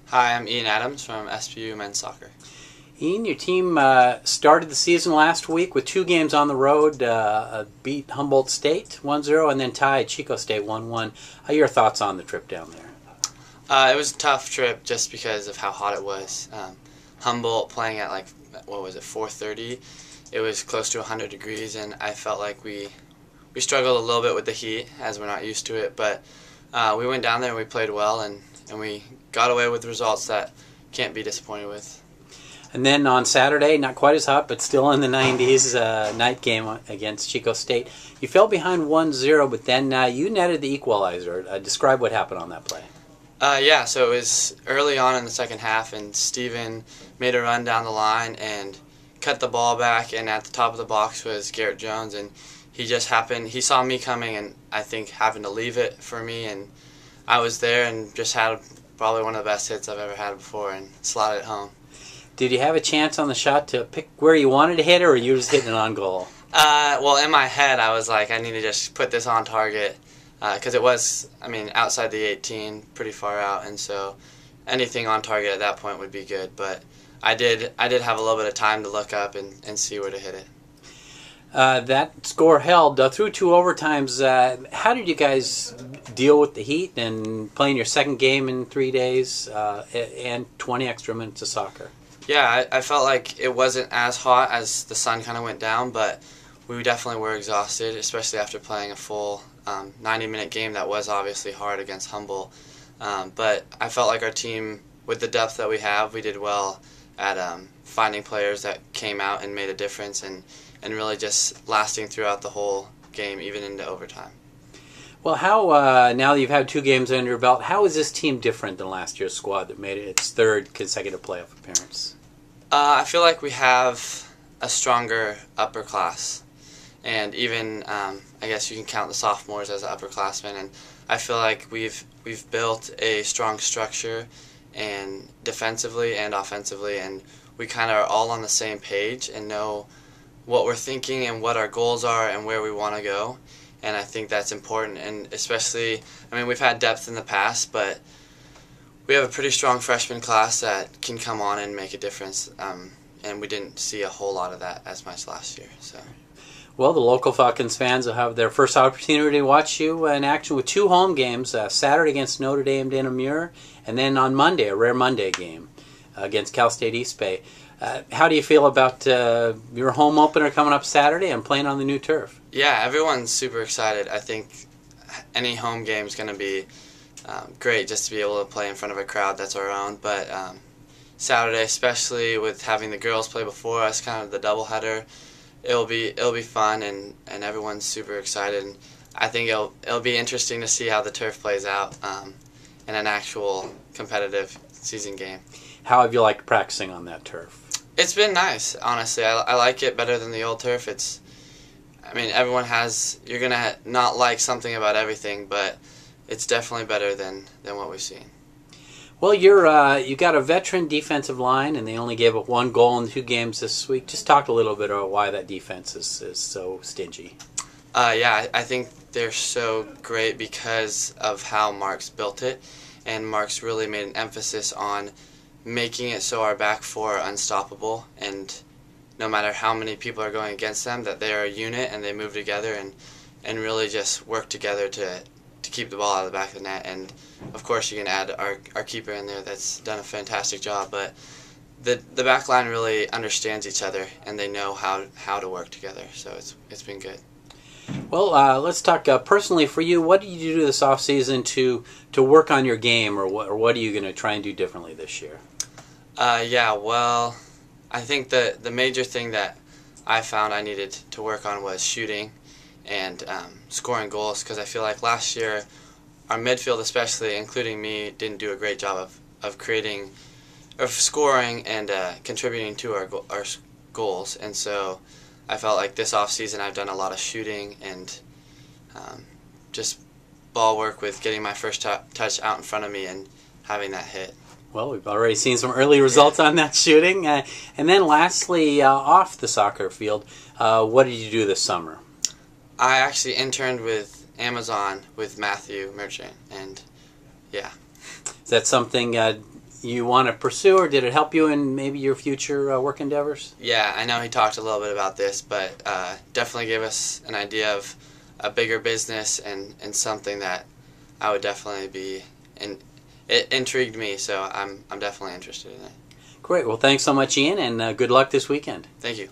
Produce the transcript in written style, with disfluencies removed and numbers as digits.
Hi, I'm Ian Adams from SPU Men's Soccer. Ian, your team started the season last week with 2 games on the road, beat Humboldt State 1-0 and then tied Chico State 1-1. How are your thoughts on the trip down there? It was a tough trip just because of how hot it was. Humboldt playing at 4:30. It was close to 100 degrees, and I felt like we struggled a little bit with the heat as we're not used to it. But we went down there and we played well, and we got away with results that can't be disappointed with. And then on Saturday, not quite as hot, but still in the 90s, night game against Chico State. You fell behind 1-0, but then you netted the equalizer. Describe what happened on that play. Yeah, so it was early on in the second half, and Steven made a run down the line and cut the ball back, and at the top of the box was Garrett Jones, and he saw me coming, and I think having to leave it for me, and I was there and just had probably one of the best hits I've ever had before and slotted it home. Did you have a chance on the shot to pick where you wanted to hit it, or you were just hitting it on goal? Well, in my head, I was like, I need to just put this on target, because it was, outside the 18, pretty far out, and so anything on target at that point would be good. But I did have a little bit of time to look up and see where to hit it. That score held through 2 overtimes. How did you guys deal with the heat and playing your second game in 3 days and 20 extra minutes of soccer? Yeah, I felt like it wasn't as hot as the sun kind of went down, but we definitely were exhausted, especially after playing a full 90-minute game that was obviously hard against Humboldt. But I felt like our team, with the depth that we have, we did well at finding players that came out and made a difference and really just lasting throughout the whole game, even into overtime. Well, how now that you've had 2 games under your belt, how is this team different than last year's squad that made it its 3rd consecutive playoff appearance? I feel like we have a stronger upper class, and even I guess you can count the sophomores as upperclassmen. And I feel like we've built a strong structure, and defensively and offensively, and we kind of are all on the same page and know what we're thinking and what our goals are and where we want to go. And I think that's important, and especially, we've had depth in the past, but we have a pretty strong freshman class that can come on and make a difference, and we didn't see a whole lot of that as much last year. So, well, the local Falcons fans will have their first opportunity to watch you in action with 2 home games, Saturday against Notre Dame de Namur, and then on Monday, a rare Monday game against Cal State East Bay. How do you feel about your home opener coming up Saturday and playing on the new turf? Yeah, everyone's super excited. I think any home game is going to be great just to be able to play in front of a crowd that's our own. But Saturday, especially with having the girls play before us, kind of the doubleheader, it'll be fun, and everyone's super excited. And I think it'll be interesting to see how the turf plays out in an actual competitive season game. How have you liked practicing on that turf? It's been nice, honestly. I like it better than the old turf. Everyone you're going to not like something about everything, but it's definitely better than what we've seen. Well, you got a veteran defensive line, and they only gave up 1 goal in 2 games this week. Just talk a little bit about why that defense is so stingy. Yeah, I think they're so great because of how Mark's built it, and Mark's really made an emphasis on making it so our back 4 are unstoppable, and no matter how many people are going against them, that they are a unit and they move together and really just work together to keep the ball out of the back of the net. And of course you can add our keeper in there that's done a fantastic job, but the back line really understands each other and they know how to work together, so it's been good. Well, let's talk personally for you. What did you do this offseason to work on your game, or what are you going to try and do differently this year? Yeah, well, I think the major thing that I found I needed to work on was shooting and scoring goals, because I feel like last year our midfield, especially, including me, didn't do a great job of scoring and contributing to our goals. And so I felt like this offseason I've done a lot of shooting and just ball work with getting my first touch out in front of me and having that hit. Well, we've already seen some early results on that shooting. And then lastly, off the soccer field, what did you do this summer? I actually interned with Amazon with Matthew Merchant, and yeah. Is that something you want to pursue, or did it help you in maybe your future work endeavors? Yeah, I know he talked a little bit about this, but definitely gave us an idea of a bigger business and something that I would definitely be in. It intrigued me, so I'm definitely interested in it. Great. Well, thanks so much, Ian, and good luck this weekend. Thank you.